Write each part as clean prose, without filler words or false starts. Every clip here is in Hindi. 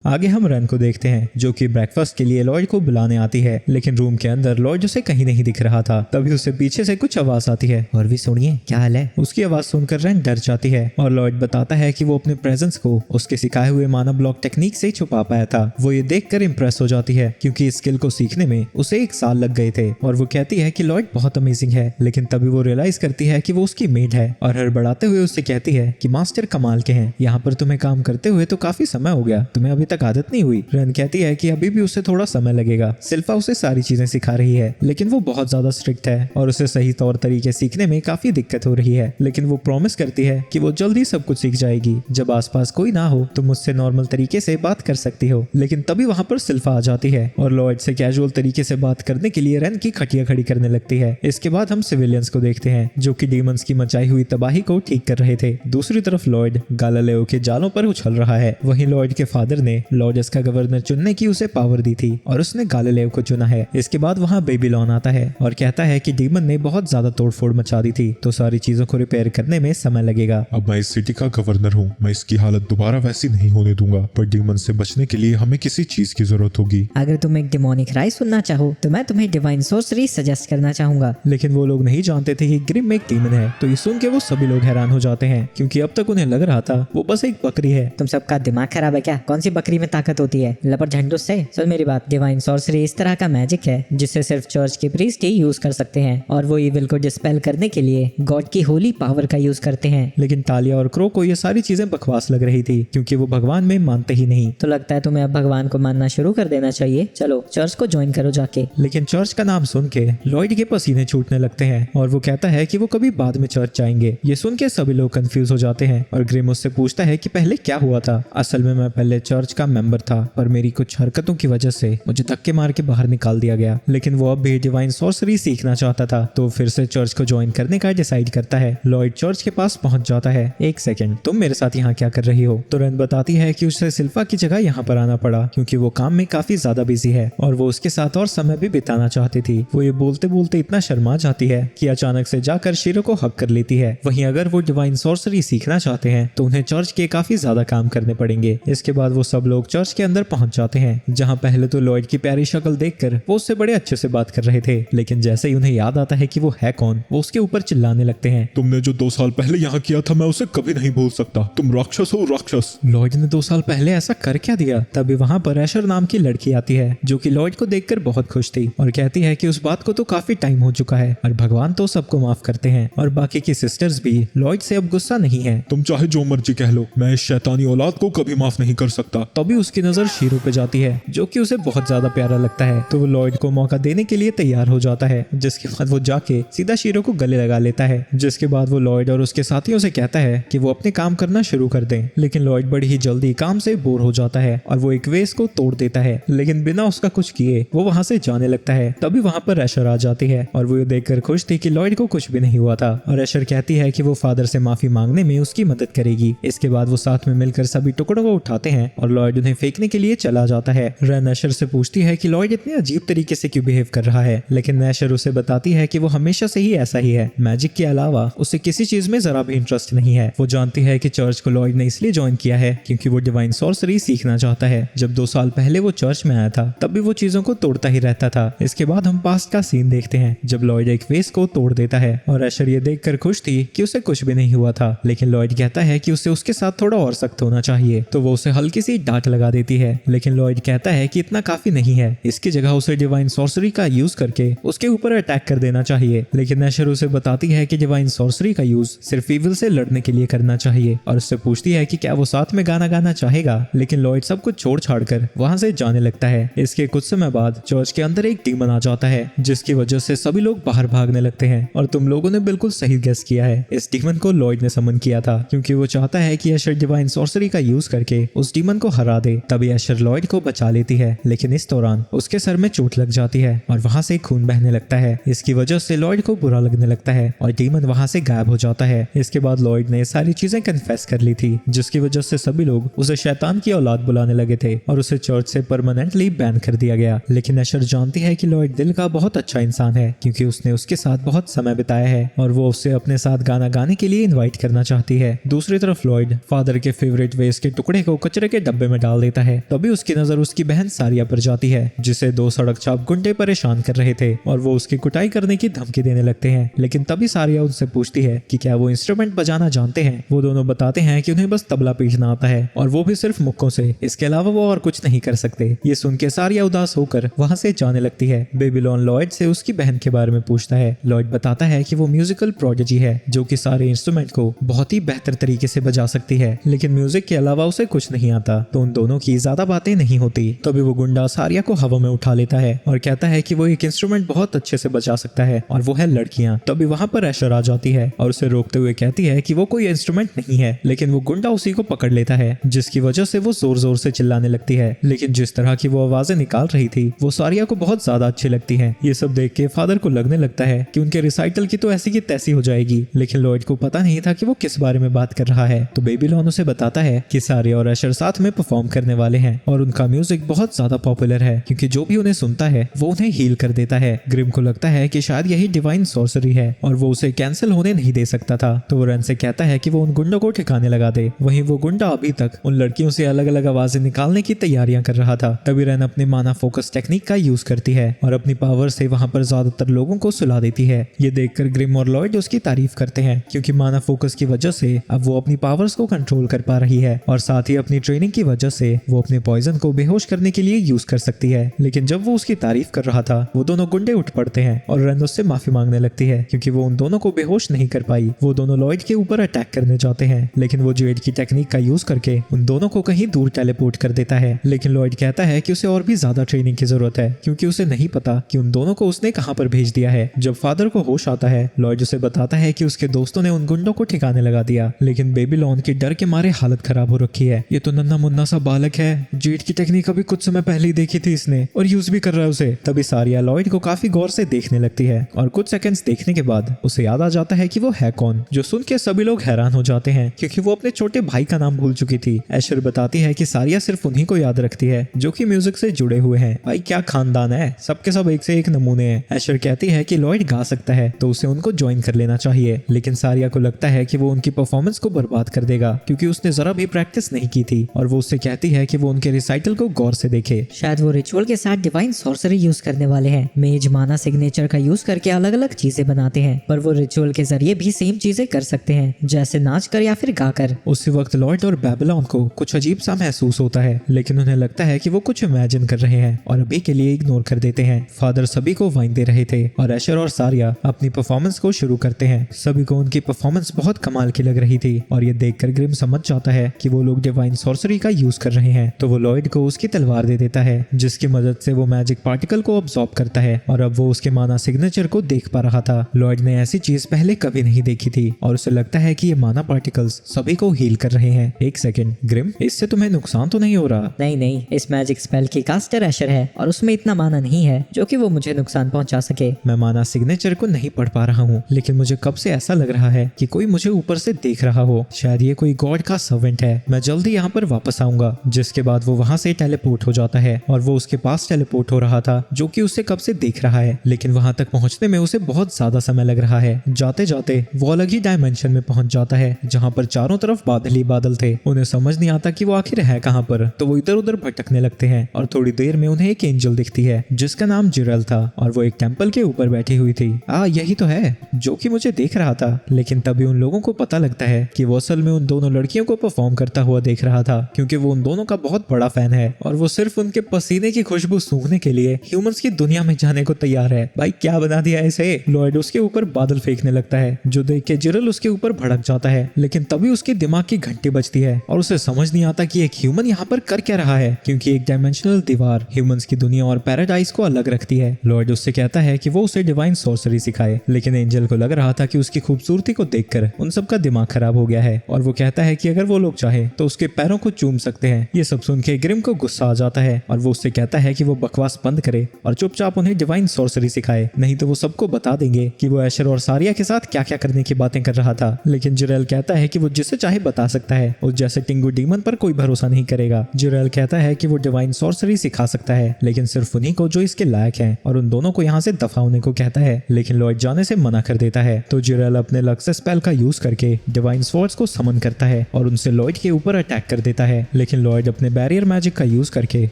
आगे हम रन को देखते हैं जो कि ब्रेकफास्ट के लिए लॉयड को बुलाने आती है, लेकिन रूम के अंदर लॉयड उसे कहीं नहीं दिख रहा था। तभी उसे पीछे से कुछ आवाज आती है, और भी सुनिए क्या हाल है। उसकी आवाज सुनकर रन डर जाती है और लॉयड बताता है कि वो अपने प्रेजेंस को उसके सिखाए हुए मानव ब्लॉक टेक्निक से छुपा पाया था। वो ये देखकर इम्प्रेस हो जाती है क्योंकि इस स्किल को सीखने में उसे 1 साल लग गए थे, और वो कहती है कि लॉयड बहुत अमेजिंग है। लेकिन तभी वो रियलाइज करती है कि वो उसकी मेड है और हड़बड़ाते हुए उससे कहती है कि मास्टर कमाल के हैं, यहाँ पर तुम्हें काम करते हुए तो काफी समय हो गया, तुम्हें अभी तक आदत नहीं हुई। रन कहती है कि अभी भी उसे थोड़ा समय लगेगा, सिल्फा उसे सारी चीजें सिखा रही है, लेकिन वो बहुत ज्यादा स्ट्रिक्ट है और उसे सही तौर तरीके सीखने में काफी दिक्कत हो रही है। लेकिन वो प्रॉमिस करती है कि वो जल्दी सब कुछ सीख जाएगी। जब आसपास कोई ना हो तो मुझसे नॉर्मल तरीके से बात कर सकती हो। लेकिन तभी वहाँ पर सिल्फा आ जाती है और लॉयड से कैजुअल तरीके से बात करने के लिए रन की खटिया खड़ी करने लगती है। इसके बाद हम सिविलियंस को देखते हैं जो कि डीमंस की मचाई हुई तबाही को ठीक कर रहे थे। दूसरी तरफ लॉयड गालालेओ के जालों पर उछल रहा है। वहीं लॉयड के फादर ने लॉर्डस का गवर्नर चुनने की उसे पावर दी थी और उसने गालालेओ को चुना है। इसके बाद वहाँ बेबीलोन आता है और कहता है कि डीमन ने बहुत ज्यादा तोड़फोड़ मचा दी थी, तो सारी चीजों को रिपेयर करने में समय लगेगा। अब मैं इस सिटी का गवर्नर हूँ, मैं इसकी हालत दोबारा वैसी नहीं होने दूंगा, पर डीमन से बचने के लिए हमें किसी चीज की जरूरत होगी। अगर तुम एक डिमोनिक राय सुनना चाहो तो मैं तुम्हें डिवाइन सोर्सरी सजेस्ट करना चाहूंगा। लेकिन वो लोग नहीं जानते थे कि ग्रिम एक डीमन है, तो ये सुन के वो सभी लोग हैरान हो जाते हैं क्योंकि अब तक उन्हें लग रहा था वो बस एक बकरी है। तुम सबका दिमाग खराब है क्या? कौन सी बकरी में ताकत होती है? लपर झंडू से। सुन मेरी बात, डिवाइन सॉर्सरी इस तरह का मैजिक है जिसे सिर्फ चर्च के प्रीस्ट ही यूज कर सकते हैं, और वो इविल को डिस्पेल करने के लिए गॉड की होली पावर का यूज करते हैं। लेकिन तालिया और क्रो को ये सारी चीजें बकवास लग रही थी क्योंकि वो भगवान में मानते ही नहीं। तो लगता है तुम्हें अब भगवान को मानना शुरू कर देना चाहिए। चलो चर्च को ज्वाइन करो जाके। लेकिन चर्च का नाम सुन के लॉयड के पसीने छूटने लगते हैं और वो कहता है कि वो कभी बाद में चर्च जाएंगे। ये सुन के सभी लोग कंफ्यूज हो जाते हैं और ग्रिम उससे पूछता है कि पहले क्या हुआ था। असल में मैं पहले चर्च का मेंबर था, पर मेरी कुछ हरकतों की वजह से मुझे धक्के मार के बाहर निकाल दिया गया। लेकिन वो अब भी डिवाइन सॉर्सरी सीखना चाहता था, तो फिर से चर्च को ज्वाइन करने का डिसाइड करता है। लॉयड चर्च के पास पहुंच जाता है। एक सेकंड, तुम मेरे साथ यहाँ क्या कर रही हो? तो रन बताती है कि उसे सिल्फा की जगह यहाँ पर आना पड़ा क्योंकि वो काम में काफी ज्यादा बिजी है और वो उसके साथ और समय भी बिताना चाहती थी। वो ये बोलते बोलते इतना शर्मा जाती है कि अचानक से जाकर शीरो को हक कर लेती है। वहीं अगर वो डिवाइन सॉर्सरी सीखना चाहते हैं तो उन्हें चर्च के काफी ज्यादा काम करने पड़ेंगे। इसके बाद वो सब लोग चर्च के अंदर पहुंच जाते हैं, जहाँ पहले तो लॉयड की प्यारी शक्ल देखकर वो उससे बड़े अच्छे से बात कर रहे थे, लेकिन जैसे ही उन्हें याद आता है कि वो है कौन, वो उसके ऊपर चिल्लाने लगते हैं। तुमने जो 2 साल पहले यहाँ किया था मैं उसे कभी नहीं भूल सकता, तुम राक्षस हो राक्षस। लॉयड ने 2 साल पहले ऐसा कर क्या दिया? तभी वहाँ पर एशर नाम की लड़की आती है जो कि लॉयड को देखकर बहुत खुश थी और कहती है कि उस बात को तो काफी टाइम हो चुका है और भगवान तो सबको माफ करते हैं, और बाकी की सिस्टर्स भी लॉयड से अब गुस्सा नहीं है। तुम चाहे जो मर्जी कह लो, मैं इस शैतानी औलाद को कभी माफ नहीं कर सकता। तभी उसकी नजर शीरो पे जाती है जो कि उसे बहुत ज्यादा प्यारा लगता है, तो वो लॉयड को मौका देने के लिए तैयार हो जाता है, जिसके बाद वो जाके सीधा शीरो को गले लगा लेता है। जिसके बाद वो लॉयड और उसके साथियों से कहता है कि वो अपने काम करना शुरू कर दें, लेकिन लॉयड बड़ी ही जल्दी काम से बोर हो जाता है और वो एक वेस को तोड़ देता है, लेकिन बिना उसका कुछ किए वो वहां से जाने लगता है। तभी वहां पर एशर आ जाती है और वो ये देखकर खुश थी कि लॉयड को कुछ भी नहीं हुआ था, और एशर कहती है कि वो फादर से माफी मांगने में उसकी मदद करेगी। इसके बाद वो साथ में मिलकर सभी टुकड़ों को उठाते हैं और लॉयड उन्हें फेंकने के लिए चला जाता है। रन एशर से पूछती है कि लॉयड इतने अजीब तरीके से क्यों बिहेव कर रहा है, लेकिन एशर उसे बताती है कि वो हमेशा से ही ऐसा ही है, मैजिक के अलावा उसे किसी चीज में जरा भी इंटरेस्ट नहीं है। वो जानती है कि चर्च को लॉयड ने इसलिए ज्वाइन किया है क्योंकि वो डिवाइन सॉर्सरी सीखना चाहता है। जब 2 साल पहले वो चर्च में आया था तब भी वो चीजों को तोड़ता ही रहता था। इसके बाद हम पास्ट का सीन देखते हैं जब लॉयड एक वेस को तोड़ देता है और एशर ये देखकर खुश थी कि उसे कुछ भी नहीं हुआ था, लेकिन लॉयड कहता है कि उसे उसके साथ थोड़ा और सख्त होना चाहिए, तो वो उसे हल्की सी डांट लगा देती है। लेकिन लॉयड कहता है कि इतना काफी नहीं है, इसकी जगह उसे डिवाइन सॉर्सरी का यूज करके उसके ऊपर अटैक कर देना चाहिए। लेकिन एशर उसे बताती है कि डिवाइन सॉर्सरी का यूज सिर्फ इविल से लड़ने के लिए करना चाहिए और उससे पूछती है कि क्या वो साथ में गाना गाना चाहेगा, लेकिन लॉयड सब कुछ छोड़ छाड़ कर वहां से जाने लगता है। इसके कुछ समय बाद चर्च के अंदर एक डीमन आ जाता है जिसकी वजह से सभी लोग बाहर भागने लगते हैं, और तुम लोगों ने बिल्कुल सही गेस किया है, इस डीमन को लॉयड ने समन किया था क्योंकि वो चाहता है कि एशर डिवाइन सॉर्सरी का यूज करके उस डीमन को हरा दे। तभी एशर लॉयड को बचा लेती है, लेकिन इस दौरान उसके सर में चोट लग जाती है और वहां से खून बहने लगता है। इसकी वजह से लॉयड को बुरा लगने लगता है और डीमन वहां से गायब हो जाता है। इसके बाद लॉयड ने सारी चीजें कन्फेस कर ली थी, जिसकी वजह से सभी लोग उसे शैतान की औलाद बुलाने लगे थे और उसे चर्च से परमानेंटली बैन कर दिया गया। लेकिन एशर जानती है कि लॉयड दिल का बहुत अच्छा इंसान है क्योंकि उसने उसके साथ बहुत समय बिताया है और वो उसे अपने साथ गाना गाने के लिए इनवाइट करना चाहती है। दूसरी तरफ लॉयड फादर के फेवरेट वेस के टुकड़े को कचरे के डब्बे में डाल देता है। तभी उसकी नजर उसकी बहन सारिया पर जाती है, जिसे 2 सड़क चाप गुंडे परेशान कर रहे थे और वो उसकी कुटाई करने की धमकी देने लगते हैं। लेकिन तभी सारिया उनसे पूछती है कि क्या वो इंस्ट्रूमेंट बजाना जानते हैं। वो दोनों बताते हैं कि उन्हें बस तबला पीटना आता है और वो भी सिर्फ मुक्कों से, इसके अलावा वो और कुछ नहीं कर सकते। ये सुन के सारिया उदास होकर वहाँ से जाने लगती है। बेबीलोन लॉयड से उसकी बहन के बारे में पूछता है। लॉयड बताता है कि वो म्यूजिकल प्रोडिजी है जो कि सारे इंस्ट्रूमेंट को बहुत ही बेहतर तरीके से बजा सकती है, लेकिन म्यूजिक के अलावा उसे कुछ नहीं आता। तो उन दोनों की ज्यादा बातें नहीं होती। तभी वो गुंडा सारिया को हवा में उठा लेता है और कहता है कि वो एक इंस्ट्रूमेंट बहुत अच्छे से बजा सकता है और वो है लड़कियां। तभी वहाँ पर ऐशर आ जाती है और उसे रोकते हुए कहती है कि वो कोई इंस्ट्रूमेंट नहीं है, लेकिन वो गुंडा उसी को पकड़ लेता है, जिसकी वजह से वो जोर जोर से चिल्लाने लगती है। लेकिन जिस तरह की वो आवाजें निकाल रही थी वो सारिया को बहुत ज्यादा अच्छी लगती है। ये सब देख के फादर को लगने लगता है कि उनके रिसाइटल की तो ऐसी की तैसी हो जाएगी, लेकिन लॉयड को पता नहीं था कि वो किस बारे में बात कर रहा है। तो बेबीलोन उसे बताता है कि सारिया और ऐशर साथ में परफॉर्म करने वाले हैं और उनका म्यूजिक बहुत ज्यादा पॉपुलर है, क्योंकि जो भी उन्हें सुनता है वो उन्हें हील कर देता है। ग्रिम को लगता है कि शायद यही डिवाइन सॉर्सरी है और वो उसे कैंसिल होने नहीं दे सकता था। तो वो रन से कहता है कि वो उन गुंडों को ठिकाने लगा दे। वहीं वो गुंडा अभी तक उन लड़कियों से अलग अलग आवाजें निकालने की तैयारियां कर रहा था। तभी रन अपनी माना फोकस टेक्निक का यूज करती है और अपनी पावर से वहां पर ज्यादातर लोगों को सुला देती है। ये देखकर ग्रिम और लॉयड उसकी तारीफ करते हैं, क्योंकि माना फोकस की वजह से अब वो अपनी पावर्स को कंट्रोल कर पा रही है और साथ ही अपनी ट्रेनिंग की वजह से वो अपने पॉइजन को बेहोश करने के लिए यूज कर सकती है। लेकिन जब वो उसकी तारीफ कर रहा था वो दोनों गुंडे उठ पड़ते हैं और रन उससे माफी मांगने लगती है, क्योंकि वो उन दोनों को बेहोश नहीं कर पाई। वो दोनों लॉयड के ऊपर अटैक करने जाते हैं, लेकिन वो जेड की टेक्निक का यूज करके उन दोनों को कहीं दूर टेलीपोर्ट कर देता है। लेकिन लॉयड कहता है कि उसे और भी ज्यादा ट्रेनिंग की जरूरत है, क्योंकि उसे नहीं पता कि उन दोनों को उसने कहां पर भेज दिया है। जब फादर को होश आता है लॉयड उसे बताता है कि उसके दोस्तों ने उन गुंडों को ठिकाने लगा दिया, लेकिन बेबीलोन के डर के मारे हालत खराब हो रखी है। ये तो नन्हा मुन्ना सा बालक है, जेड की टेक्निक अभी कुछ समय पहले ही देखी थी इसने और यूज भी कर रहा है उसे। तभी सारिया लॉयड को काफी गौर से देखने लगती है और कुछ सेकंड्स देखने के बाद उसे याद आ जाता है कि वो है कौन, जो सुन के सभी लोग हैरान हो जाते हैं, क्योंकि वो अपने छोटे भाई का नाम भूल चुकी थी। ऐशर बताती है कि सारिया सिर्फ उन्हीं को याद रखती है जो कि म्यूजिक से जुड़े हुए हैं। भाई क्या खानदान है, सबके सब एक से एक नमूने हैं। ऐशर कहती है कि लॉयड गा सकता है तो उसे उनको ज्वाइन कर लेना चाहिए, लेकिन सारिया को लगता है कि वो उनकी परफॉर्मेंस को बर्बाद कर देगा, क्योंकि उसने जरा भी प्रैक्टिस नहीं की थी और वो उससे कहती है कि वो उनके रिसाइटल को गौर से देखे। शायद वो रिचुअल के साथ डिवाइन सॉर्सरी यूज करने वाले हैं। मेज माना सिग्नेचर का यूज करके अलग अलग चीजें बनाते हैं, पर वो रिचुअल के जरिए भी सेम चीजें कर सकते हैं, जैसे नाच कर या फिर गाकर। उसी वक्त लॉयड और बेबीलोन को कुछ अजीब सा महसूस होता है, लेकिन उन्हें लगता है कि वो कुछ इमेजिन कर रहे हैं और अभी के लिए इग्नोर कर देते हैं। फादर सभी को वाइन दे रहे थे और ऐशर और सारिया अपनी परफॉर्मेंस को शुरू करते हैं। सभी को उनकी परफॉर्मेंस बहुत कमाल की लग रही थी और ये देखकर ग्रिम समझ जाता है कि वो लोग डिवाइन सॉर्सरी का यूज कर रहे हैं। तो वो लॉयड को उसकी तलवार दे देता है, जिसकी मदद से वो मैजिक पार्टिकल को अब्सॉर्ब करता है और अब वो उसके माना सिग्नेचर को देख पा रहा था। लॉयड ने ऐसी चीज पहले कभी नहीं देखी थी और उसे लगता है कि ये माना पार्टिकल्स सभी को हील कर रहे हैं। एक सेकंड ग्रिम, इससे तुम्हें नुकसान तो नहीं हो रहा? नहीं, इस मैजिक स्पेल की कास्टर ऐशर है और उसमें इतना माना नहीं है जो कि वो मुझे नुकसान पहुंचा सके। मैं माना सिग्नेचर को नहीं पढ़ पा रहा हूँ, लेकिन मुझे कब से ऐसा लग रहा है कि कोई मुझे ऊपर से देख रहा हो। शायद ये कोई गॉड का सर्वेंट है। मैं जल्दी यहाँ पर वापस आऊंगा। जिसके बाद वो वहां से टेलीपोर्ट हो जाता है और वो उसके पास टेलीपोर्ट हो रहा था, जो कि उसे कब से देख रहा है, लेकिन वहां तक पहुंचने में उसे बहुत ज्यादा समय लग रहा है। जाते जाते वो अलग ही डायमेंशन में पहुंच जाता है, जहाँ पर चारों तरफ बादल ही बादल थे। उन्हें समझ नहीं आता कि वो आखिर है कहाँ पर, तो वो इधर उधर भटकने लगते हैं और थोड़ी देर में उन्हें एक एंजल दिखती है जिसका नाम जिरल था और वो एक टेम्पल के ऊपर बैठी हुई थी। यही तो है जो कि मुझे देख रहा था। लेकिन तभी उन लोगों को पता लगता है कि वो असल में उन दोनों लड़कियों को परफॉर्म करता हुआ देख रहा था, क्योंकि वो उन दोनों का बहुत बड़ा फैन है और वो सिर्फ उनके पसीने की खुशबू सूंघने के लिए ह्यूमंस की दुनिया में जाने को तैयार है। भाई क्या बना दिया इसे। लॉयड उसके ऊपर बादल फेंकने लगता है, जो देख के जिरल उसके ऊपर भड़क जाता है, लेकिन तभी उसके दिमाग की घंटी बजती है और उसे समझ नहीं आता कि एक ह्यूमन यहाँ पर कर क्या रहा है, क्योंकि एक डायमेंशनल दीवार ह्यूमंस की दुनिया और पैराडाइज को अलग रखती है। लॉयड उससे कहता है कि वो उसे डिवाइन सॉर्सरी सिखाए, लेकिन एंजल को लग रहा था कि उसकी खूबसूरती को देखकर उन सबका दिमाग खराब हो गया है और वो कहता है कि अगर वो लोग चाहे तो उसके पैरों को चूम सकते हैं। ये सब सुन के ग्रिम को गुस्सा आ जाता है और वो उससे कहता है कि वो बकवास बंद करे और चुपचाप उन्हें डिवाइन सॉर्सरी सिखाए, नहीं तो वो सबको बता देंगे कि वो ऐशर और सारिया के साथ क्या क्या करने की बातें कर रहा था। लेकिन जिरेल कहता है कि वो जिसे चाहे बता सकता है, उस जैसे टिंगू डीमन पर कोई भरोसा नहीं करेगा। जिरेल कहता है कि वो डिवाइन सॉर्सरी सिखा सकता है, लेकिन सिर्फ उन्हीं को जो इसके लायक हैं, और उन दोनों को यहाँ से दफा होने को कहता है, लेकिन लॉयड जाने से मना कर देता है। तो जिरेल अपने लक से स्पेल का यूज करके डिवाइन स्वॉर्ड्स को समन करता है और उनसे लॉयड के ऊपर अटैक कर देता है, लेकिन लॉयड अपने बैरियर मैजिक का यूज करके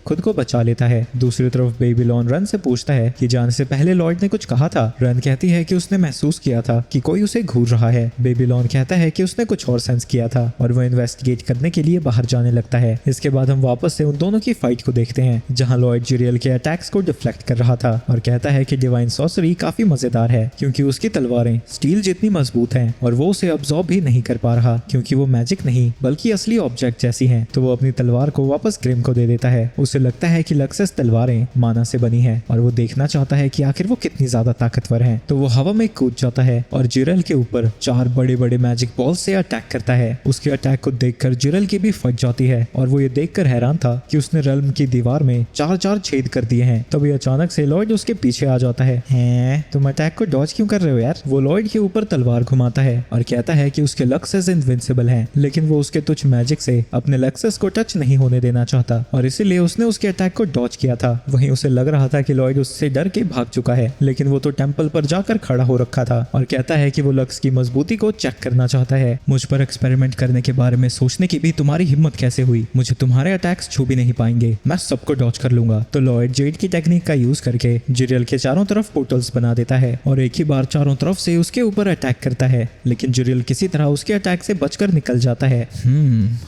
खुद को बचा लेता है। दूसरी तरफ बेबीलोन रन से पूछता है कि जाने से पहले लॉयड ने कुछ कहा था। रन कहती है कि उसने महसूस किया था कि कोई उसे घूर रहा है। बेबीलोन कहता है कि उसने कुछ और सेंस किया था और वो इन्वेस्टिगेट करने के लिए बाहर जाने लगता है। इसके बाद हम वापस से उन दोनों की फाइट को देखते हैं जहां लॉयड जिरियल के अटैक्स को डिफ्लेक्ट कर रहा था और कहता है कि डिवाइन सॉर्सरी काफी मजेदार है क्योंकि उसकी तलवारें स्टील जितनी मजबूत हैं और वो उसे अब्सॉर्ब भी नहीं कर पा रहा क्योंकि वो मैजिक नहीं बल्कि असली ऑब्जेक्ट जैसी हैं। तो वो अपनी तलवार को वापस ग्रिम को दे देता है। उसे लगता है कि लक्सस तलवारें माना से बनी है और वो देखना चाहता है कि आखिर वो कितनी ज्यादा ताकतवर है। तो वो हवा में कूद जाता है और जिरल के ऊपर 4 बड़े बड़े मैजिक बॉल से अटैक करता है। उसके अटैक को देखकर जिरल की भी फट जाती है और वो ये देखकर हैरान था कि उसने रेल्म की दीवार में 4 छेद कर दिए हैं। तभी अचानक से लॉयड उसके पीछे आ जाता है। हैं, तुम अटैक को डॉज क्यों कर रहे हो यार? वो लॉयड के ऊपर तलवार घुमाता है और कहता है कि उसके लक्सस इनविंसिबल हैं, लेकिन वो उसके तुच्छ मैजिक से अपने लक्सस को टच नहीं होने देना चाहता और इसीलिए उसने उसके अटैक को डॉज किया था। वहीं उसे लग रहा था कि लॉयड उससे डर के भाग चुका है, लेकिन वो तो टेंपल पर जाकर खड़ा हो रखा था और कहता है कि वो लक्स की मजबूती को चेक करना चाहता है। मुझ पर एक्सपेरिमेंट करने के बारे में सोचने की भी तुम्हारी हिम्मत कैसे हुई? मुझे तुम्हारे अटैक्स छू भी नहीं पाएंगे, मैं सबको डॉज कर लूंगा। तो लॉयड जेड की टेक्निक का यूज करके जिरियल के चारों तरफ पोर्टल्स बना देता है और एक ही बार चारों तरफ से उसके ऊपर अटैक करता है, लेकिन जिरियल किसी तरह उसके अटैक से बचकर निकल जाता है।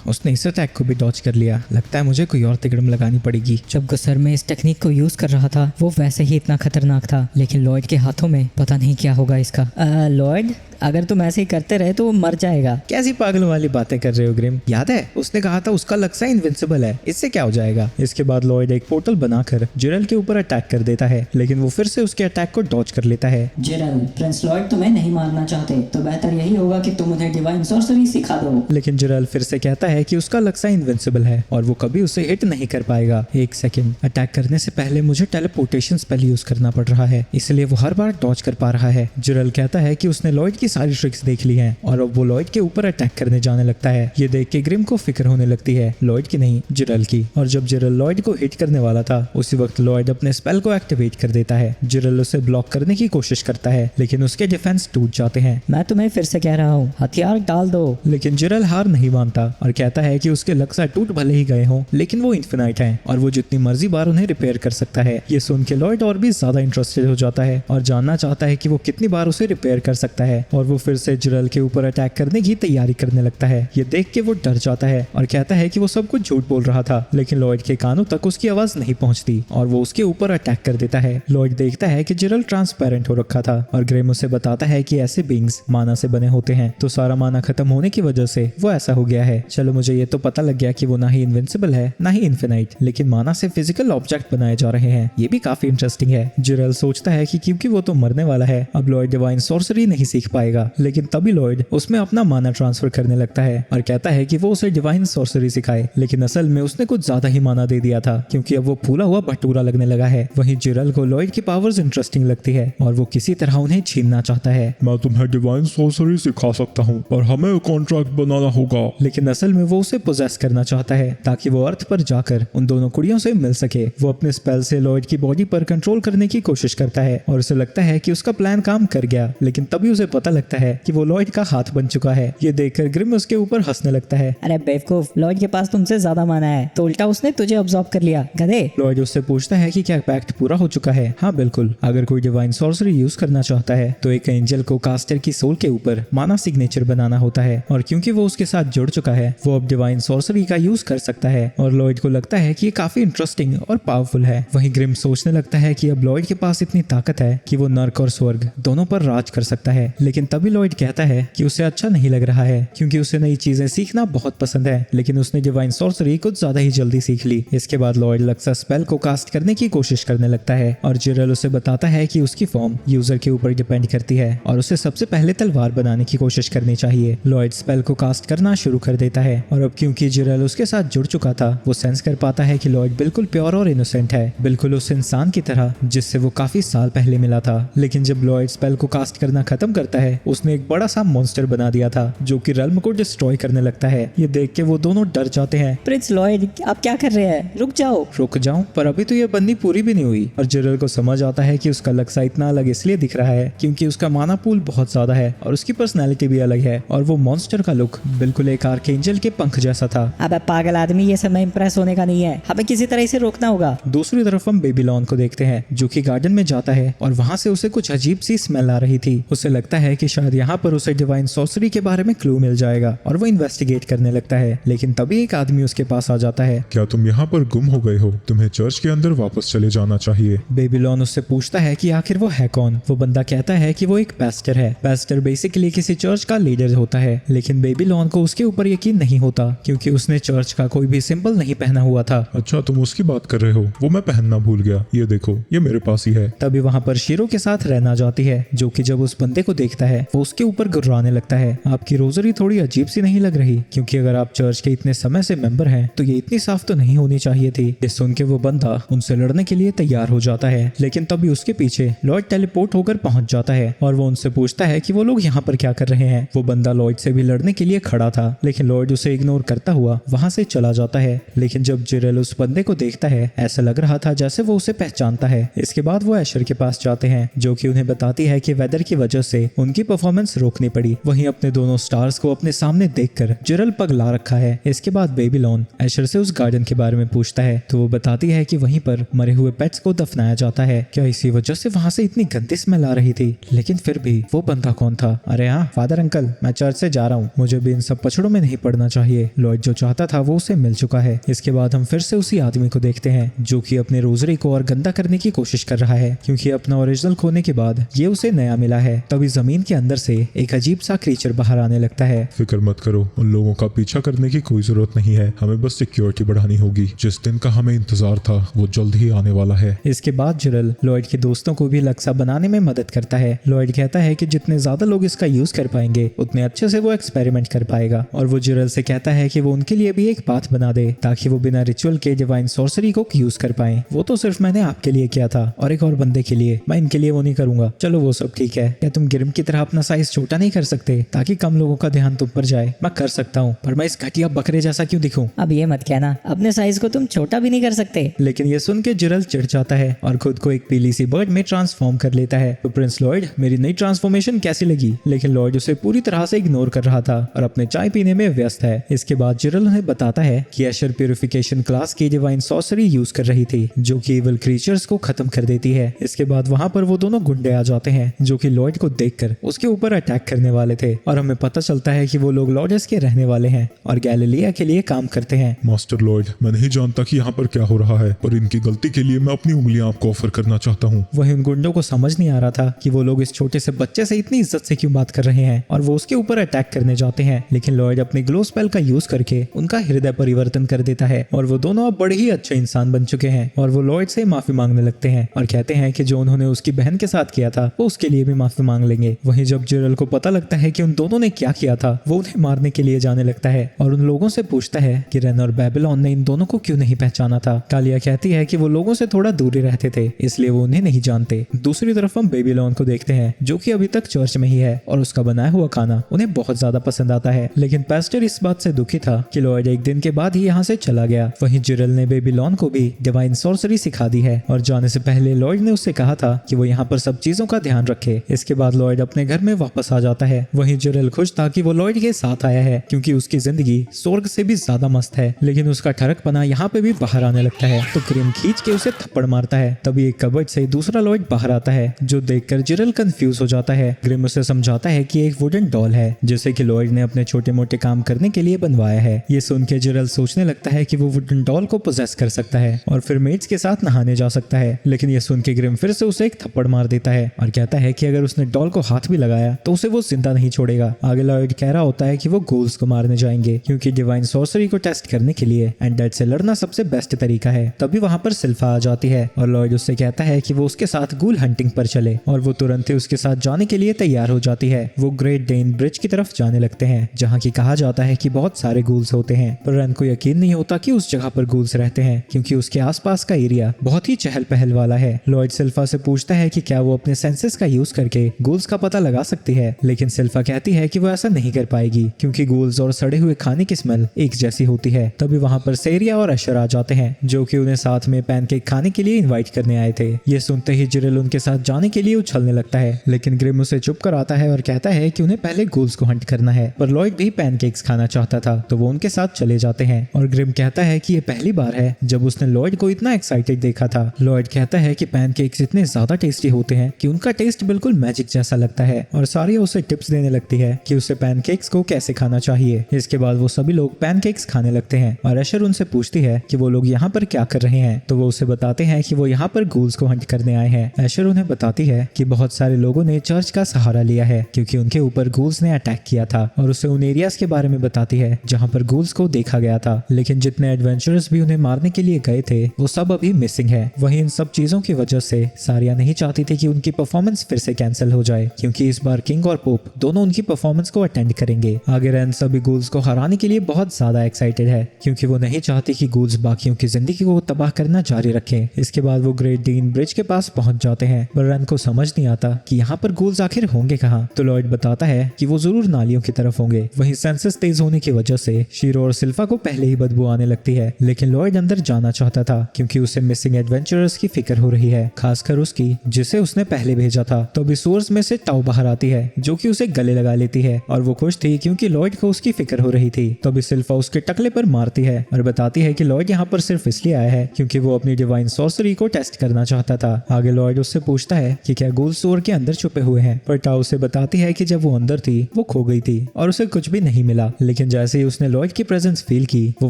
उसने इस अटैक को भी डॉज कर लिया। लगता है मुझे कोई और तिगड़म लगानी पड़ेगी। जब गुस्सर में इस टेक्निक को यूज कर रहा था वो वैसे ही इतना खतरनाक था, लेकिन लॉयड के हाथों में पता नहीं क्या होगा इसका। लॉयड, अगर तुम ऐसे ही करते रहे तो वो मर जाएगा। कैसी पागलों वाली बातें कर रहे हो ग्रिम? याद है उसने कहा था उसका लक्सा इनविंसिबल है, इससे क्या हो जाएगा? इसके बाद लॉयड एक पोर्टल बनाकर जिरल के ऊपर अटैक कर देता है, लेकिन वो फिर से उसके अटैक को डॉज कर लेता है। जिरल, प्रिंस लॉयड तुम्हें नहीं मारना चाहते, तो बेहतर यही होगा कि तुम उन्हें डिवाइन सॉर्सरी सिखा दो। लेकिन जिरल फिर से कहता है कि उसका लक्सा इनविंसिबल है और वो कभी उसे हिट नहीं कर पाएगा। एक सेकंड, अटैक करने से पहले मुझे टेलीपोर्टेशन स्पेल यूज करना पड़ रहा है, इसलिए वो हर बार डॉज कर पा रहा है। जिरल कहता है कि उसने लॉयड की सारी ट्रिक्स देख ली हैं और अब वो लॉयड के ऊपर अटैक करने जाने लगता है। ये देख के ग्रिम को फिक्र होने लगती है, लॉयड की नहीं जिरल की। और जब जिरल लॉयड को हिट करने वाला था उसी वक्त लॉयड अपने स्पेल को एक्टिवेट कर देता है। जिरल उसे ब्लॉक करने की कोशिश करता है, लेकिन उसके डिफेंस टूट जाते हैं। मैं तुम्हें फिर से कह रहा हूँ, हथियार डाल दो। लेकिन जिरल हार नहीं मानता और कहता है कि उसके लक्सा टूट भले ही गए हों, लेकिन वो इन्फिनाइट हैं और वो जितनी मर्जी बार उन्हें रिपेयर कर सकता है। ये सुन के लॉयड और भी ज्यादा इंटरेस्टेड हो जाता है और जानना चाहता है कि वो कितनी बार उसे रिपेयर कर सकता है और वो फिर से जिरल के ऊपर अटैक करने की तैयारी करने लगता है। ये देख के वो डर जाता है और कहता है कि वो सब कुछ झूठ बोल रहा था, लेकिन लॉयड के कानों तक उसकी आवाज नहीं पहुंचती और वो उसके ऊपर अटैक कर देता है। लॉयड देखता है कि जिरल ट्रांसपेरेंट हो रखा था और ग्रेम उसे बताता है कि ऐसे बींग्स माना से बने होते हैं, तो सारा माना खत्म होने की वजह से वो ऐसा हो गया है। चलो, मुझे ये तो पता लग गया कि वो ना ही इनविंसिबल है ना ही इन्फिनाइट, लेकिन माना से फिजिकल ऑब्जेक्ट बनाए जा रहे हैं। ये भी काफी इंटरेस्टिंग है। जिरल सोचता है कि क्योंकि वो तो मरने वाला है, अब लॉयड डिवाइन सॉर्सरी नहीं सीख पाएगा, लेकिन तभी लॉयड उसमें अपना माना ट्रांसफर करने लगता है और कहता है कि वो उसे डिवाइन सॉर्सरी सिखाए, लेकिन असल में उसने कुछ ज्यादा ही माना दे दिया था क्योंकि अब वो फूला हुआ भटूरा लगने लगा है। वहीं जिरल को लॉयड की पावर्स इंटरेस्टिंग लगती है और वो किसी तरह उन्हें छीनना चाहता है। मैं तुम्हें डिवाइन सॉर्सरी सिखा सकता हूँ, पर हमें कॉन्ट्रैक्ट बनाना होगा। लेकिन असल में वो उसे पोजेस करना चाहता है ताकि वो अर्थ पर जाकर उन दोनों कुड़ियों से मिल सके। वो अपने स्पेल से लॉयड की बॉडी पर कंट्रोल करने की कोशिश करता है और उसे लगता है कि उसका प्लान काम कर गया, लेकिन तभी उसे पता लगता है कि वो लॉयड का हाथ बन चुका है। ये देखकर ग्रिम उसके ऊपर हंसने लगता है। अरे बेवकूफ, लॉयड के पास तुमसे ज्यादा माना है, तो उल्टा उसने तुझे ऑब्जॉर्ब कर लिया, गधे। लॉयड उससे पूछता है कि क्या पैक्ट पूरा हो चुका है। हाँ बिल्कुल, अगर कोई डिवाइन सॉर्सरी यूज करना चाहता है तो एक एंजल को कास्टर की सोल के ऊपर माना सिग्नेचर बनाना होता है और क्योंकि वो उसके साथ जुड़ चुका है वो अब डिवाइन सॉर्सरी का यूज कर सकता है और लॉयड को लगता है कि ये काफी इंटरेस्टिंग और पावरफुल है। वहीं ग्रिम सोचने लगता है कि अब लॉयड के पास इतनी ताकत है कि वो नर्क और स्वर्ग दोनों पर राज कर सकता है, लेकिन तभी लॉयड कहता है कि उसे अच्छा नहीं लग रहा है क्योंकि उसे नई चीजें सीखना बहुत पसंद है, लेकिन उसने डिवाइन सॉर्सरी कुछ ज्यादा ही जल्दी सीख ली। इसके बाद लॉयड लक्सा स्पेल को कास्ट करने की कोशिश करने लगता है और जिरल उसे बताता है कि उसकी फॉर्म यूजर के ऊपर डिपेंड करती है और उसे सबसे पहले तलवार बनाने की कोशिश करनी चाहिए। लॉयड स्पेल को कास्ट करना शुरू कर देता है और अब क्योंकि जिरल उसके साथ जुड़ चुका था वो सेंस कर पाता है कि लॉयड बिल्कुल प्योर और इनोसेंट है, बिल्कुल उस इंसान की तरह जिससे वो काफी साल पहले मिला था। लेकिन जब लॉयड स्पेल को कास्ट करना खत्म करता है उसने एक बड़ा सा मॉन्स्टर बना दिया था जो कि रेल्म को डिस्ट्रॉय करने लगता है। ये देख के वो दोनों डर जाते हैं। प्रिंस लॉयड, आप क्या कर रहे हैं? रुक जाओ। रुक जाऊं? पर अभी तो ये बंदी पूरी भी नहीं हुई। और जिरल को समझ आता है कि उसका लक्सा इतना अलग इसलिए दिख रहा है क्योंकि उसका माना पूल बहुत ज्यादा है और उसकी पर्सनैलिटी भी अलग है और वो मॉन्स्टर का लुक बिल्कुल एक आर्कएंजल के पंख जैसा था। अब पागल आदमी, ये समय इंप्रेस होने का नहीं है, हमें किसी तरह इसे रोकना होगा। दूसरी तरफ हम बेबीलोन को देखते हैं जो कि गार्डन में जाता है और वहां से उसे कुछ अजीब सी स्मेल आ रही थी। उसे लगता है कि शायद यहाँ पर उसे डिवाइन सॉर्सरी के बारे में क्लू मिल जाएगा और वो इन्वेस्टिगेट करने लगता है। लेकिन तभी एक आदमी उसके पास आ जाता है। क्या तुम यहाँ पर गुम हो गए हो? तुम्हें चर्च के अंदर वापस चले जाना चाहिए। बेबीलोन उससे पूछता है कि आखिर वो है कौन। वो बंदा कहता है कि वो एक पेस्टर है। पेस्टर बेसिकली किसी चर्च का लीडर होता है, लेकिन बेबीलोन को उसके ऊपर यकीन नहीं होता क्योंकि उसने चर्च का कोई भी सिंबल नहीं पहना हुआ था। अच्छा, तुम उसकी बात कर रहे हो? वो मैं पहनना भूल गया। ये देखो, ये मेरे पास ही है। तभी वहां पर शीरो के साथ रहना जाती है जो कि जब उस बंदे को देखता है वो उसके ऊपर गुर्राने लगता है। आपकी रोजरी थोड़ी अजीब सी नहीं लग रही? क्योंकि अगर आप चर्च के इतने समय से मेंबर हैं तो ये इतनी साफ तो नहीं होनी चाहिए थी। ये सुन के वो बंदा उनसे लड़ने के लिए तैयार हो जाता है, लेकिन तभी उसके पीछे लॉयड टेलीपोर्ट होकर पहुंच जाता है और वो उनसे पूछता है कि वो लोग यहाँ पर क्या कर रहे हैं। वो बंदा लॉयड से भी लड़ने के लिए खड़ा था, लेकिन लॉयड उसे इग्नोर करता हुआ वहां से चला जाता है। लेकिन जब जिरेल उस बंदे को देखता है ऐसा लग रहा था जैसे वो उसे पहचानता है। इसके बाद वो एशर के पास जाते हैं जो कि उन्हें बताती है कि वेदर की वजह से उनकी परफॉर्मेंस रोकनी पड़ी। वहीं अपने दोनों स्टार्स को अपने सामने देखकर जिरेल पगला रखा है। इसके बाद बेबीलोन एशर से उस गार्डन के बारे में पूछता है तो वो बताती है कि वहीं पर मरे हुए पेट्स को दफनाया जाता है। क्या इसी वजह से वहां से इतनी गंदी स्मेल आ रही थी? लेकिन फिर भी वो बंदा कौन था? अरे हाँ फादर अंकल, मैं चर्च से जा रहा हूँ, मुझे भी इन सब पछड़ों में नहीं पड़ना चाहिए। लॉयड जो चाहता था वो उसे मिल चुका है। इसके बाद हम फिर से उसी आदमी को देखते हैं जो कि अपने रोजरी को और गंदा करने की कोशिश कर रहा है क्योंकि अपना ओरिजिनल खोने के बाद ये उसे नया मिला है। तभी जमीन के अंदर से एक अजीब सा क्रीचर बाहर आने लगता है। फिक्र मत करो, उन लोगों का पीछा करने की कोई जरूरत नहीं है। हमें बस सिक्योरिटी बढ़ानी होगी। जिस दिन का हमें इंतजार था वो जल्द ही आने वाला है। इसके बाद जिरल लॉयड के दोस्तों को भी लक्सा बनाने में मदद करता है। लॉयड कहता है कि जितने ज्यादा लोग इसका यूज कर पाएंगे उतने अच्छे से वो एक्सपेरिमेंट कर पाएगा और वो जिरल से कहता है कि वो उनके लिए भी एक पाथ बना दे ताकि वो बिना रिचुअल के डिवाइन सॉर्सरी को यूज कर पाए। वो तो सिर्फ मैंने आपके लिए किया था और एक और बंदे के लिए, मैं इनके लिए वो नहीं करूंगा। चलो वो सब ठीक है, क्या तुम ग्रिम की तरह अपना साइज छोटा नहीं कर सकते ताकि कम लोगों का ध्यान तुम पर जाए? मैं कर सकता हूँ, पर मैं इस घटिया बकरे जैसा क्यों दिखूं? अब ये मत कहना, अपने साइज को तुम छोटा भी नहीं कर सकते। लेकिन ये सुन के जिरल चिढ़ जाता है और खुद को एक पीली सी बर्ड में ट्रांसफॉर्म कर लेता है। तो प्रिंस लॉयड, मेरी नई ट्रांसफॉर्मेशन कैसी लगी? लेकिन लॉयड उसे पूरी तरह से इग्नोर कर रहा था और अपने चाय पीने में व्यस्त है। इसके बाद जिरल उन्हें बताता है कि एशर प्यूरिफिकेशन क्लास की डिवाइन सॉर्सरी यूज कर रही थी जो कि इविल क्रीचर्स को खत्म कर देती है। इसके बाद वहां पर वो दोनों गुंडे आ जाते हैं जो कि लॉयड को देखकर उसके ऊपर अटैक करने वाले थे और हमें पता चलता है कि वो लोग लॉर्डेस के रहने वाले हैं और गैलीलिया के लिए काम करते हैं। मास्टर लॉयड, मैं नहीं जानता कि यहाँ पर क्या हो रहा है, पर इनकी गलती के लिए मैं अपनी उंगलियां आपको ऑफर करना चाहता हूँ। वहीं उन गुंडों को समझ नहीं आ रहा था कि वो लोग इस छोटे से बच्चे से इतनी इज्जत से क्यों बात कर रहे हैं और वो उसके ऊपर अटैक करने जाते हैं। लेकिन लॉयड अपने ग्लो स्पेल का यूज करके उनका हृदय परिवर्तन कर देता है और वो दोनों अब बड़े ही अच्छे इंसान बन चुके हैं और वो लॉयड से माफी मांगने लगते हैं और कहते हैं कि जो उन्होंने उसकी बहन के साथ किया था वो उसके लिए भी माफी मांग लेंगे। वहीं जब जिरल को पता लगता है कि उन दोनों ने क्या किया था वो उन्हें मारने के लिए जाने लगता है और उन लोगों से पूछता है कि रेन और बेबीलोन ने इन दोनों को क्यों नहीं पहचाना था। कालिया कहती है कि वो लोगों से थोड़ा दूर रहते थे इसलिए वो उन्हें नहीं जानते। दूसरी तरफ हम बेबीलोन को देखते हैं जो कि अभी तक चर्च में ही है और उसका बनाया हुआ खाना उन्हें बहुत ज्यादा पसंद आता है। लेकिन पेस्टर इस बात से दुखी था कि लॉयड एक दिन के बाद ही यहाँ से चला गया। वहीं जिरल ने बेबीलोन को भी डिवाइन सॉर्सरी सिखा दी है और जाने से पहले लॉयड ने उससे कहा था कि वो यहाँ पर सब चीजों का ध्यान रखे। इसके बाद लॉयड अपने घर में वापस आ जाता है। वहीं जिरल खुश था कि वो लॉयड के साथ आया है क्योंकि उसकी जिंदगी स्वर्ग से भी ज्यादा मस्त है। लेकिन उसका ठरकपना यहाँ पे भी बाहर आने लगता है तो ग्रिम खींच के उसे थप्पड़ मारता है। तभी एक कबर्ड से दूसरा लॉयड बाहर आता है जो देखकर जिरल कंफ्यूज हो जाता है। ग्रिम उसे समझाता है कि एक वुडन डॉल है जिसे कि लॉयड ने अपने छोटे मोटे काम करने के लिए बनवाया है। ये सुन के जिरल सोचने लगता है कि वो वुडन डॉल को पोजेस कर सकता है और फिर मेट्स के साथ नहाने जा सकता है। लेकिन ये सुन के ग्रिम फिर से उसे एक थप्पड़ मार देता है और कहता है कि अगर उसने डॉल को हाथ भी लगाया तो उसे वो जिंदा नहीं छोड़ेगा। आगे लॉयड कह रहा होता है कि वो गोल्स को मारने जाएंगे क्योंकि डिवाइन सॉर्सरी को टेस्ट करने के लिए अनडेड से लड़ना सबसे बेस्ट तरीका है। तभी वहां पर सिल्फा आ जाती है और लॉयड उससे कहता है कि वो उसके साथ गूल हंटिंग पर चले और वो तुरंत ही उसके साथ जाने के लिए तैयार हो जाती है। वो ग्रेट डेन ब्रिज की तरफ जाने लगते हैं जहाँ की कहा जाता है कि बहुत सारे गूल्स होते हैं, पर रन को यकीन नहीं होता कि उस जगह पर गूल्स रहते हैं क्योंकि उसके आसपास का एरिया बहुत ही चहल पहल वाला है। लॉयड सिल्फा से पूछता है कि क्या वो अपने सेंसेस का यूज करके गूल्स का पता लगा सकती है, लेकिन सिल्फा कहती है कि वो ऐसा नहीं कर पाएगी क्योंकि गूल्स और सड़े हुए खाने की स्मेल एक जैसी होती है। तभी वहां पर सेरिया और अशर आ जाते हैं जो कि उन्हें साथ में पैनकेक खाने के लिए इनवाइट करने आए थे। ये सुनते ही जिरल उनके साथ जाने के लिए उछलने लगता है लेकिन ग्रिम उसे चुप कर आता है और कहता है कि उन्हें पहले गूल्स को हंट करना है। पर लॉयड भी पैनकेक्स खाना चाहता था तो वो उनके साथ चले जाते हैं और ग्रिम कहता है कि ये पहली बार है जब उसने लॉयड को इतना एक्साइटेड देखा था। लॉयड कहता है कि पैनकेक्स इतने ज्यादा टेस्टी होते हैं कि उनका टेस्ट बिल्कुल मैजिक जैसा लगता है और सारिया उसे टिप्स देने लगती है कि उसे पैनकेक्स को कैसे खाना चाहिए। इसके बाद वो सभी लोग पैनकेक्स खाने लगते हैं और एशर उनसे पूछती है कि वो लोग यहाँ पर क्या कर रहे हैं, तो वो उसे बताते हैं कि वो यहाँ पर गूल्स को हंट करने आए हैं। एशर उन्हें बताती है कि बहुत सारे लोगों ने चर्च का सहारा लिया है क्योंकि उनके ऊपर गूल्स ने अटैक किया था और उसे उन एरियाज के बारे में बताती है जहाँ पर गूल्स को देखा गया था, लेकिन जितने एडवेंचरर्स भी उन्हें मारने के लिए गए थे वो सब अभी मिसिंग है। वहीं इन सब चीजों की वजह से सारिया नहीं चाहती थी कि उनकी परफॉर्मेंस फिर से कैंसिल हो जाए क्योंकि इस बार किंग और पोप दोनों उनकी परफॉर्मेंस को अटेंड करेंगे। आगे रैन सभी गूल्स को हराने के लिए बहुत ज्यादा एक्साइटेड है क्योंकि वो नहीं चाहती कि गूल्स बाकियों की जिंदगी को तबाह करना जारी रखें। इसके बाद वो ग्रेट डीन ब्रिज के पास पहुंच जाते हैं पर रैन को समझ नहीं आता कि यहाँ पर गूल्स आखिर होंगे कहाँ। तो लॉयड बताता है कि वो जरूर नालियों की तरफ होंगे। वहीं सेंसस तेज होने की वजह से शीरो और सिल्फा को पहले ही बदबू आने लगती है, लेकिन लॉयड अंदर जाना चाहता था क्योंकि उसे मिसिंग एडवेंचरर्स की फिक्र हो रही है, खासकर उसकी जिसे उसने पहले भेजा था। तो अभी सोर्स में से टाओ बाहर आती है जो कि उसे गले लगा लेती है और वो खुश थी क्योंकि लॉयड को उसकी फिक्र हो रही थी। तो अभी सिल्फा उसके टकले पर मारती है और बताती है कि लॉयड यहाँ पर सिर्फ इसलिए आया है क्योंकि वो अपनी डिवाइन सॉर्सरी को टेस्ट करना चाहता था। आगे लॉयड उससे पूछता है कि क्या गूल्स स्टोर के अंदर छुपे हुए हैं, पर टाओ उसे बताती है कि जब वो अंदर थी वो खो गई थी और उसे कुछ भी नहीं मिला, लेकिन जैसे ही उसने लॉयड की प्रेजेंस फील की वो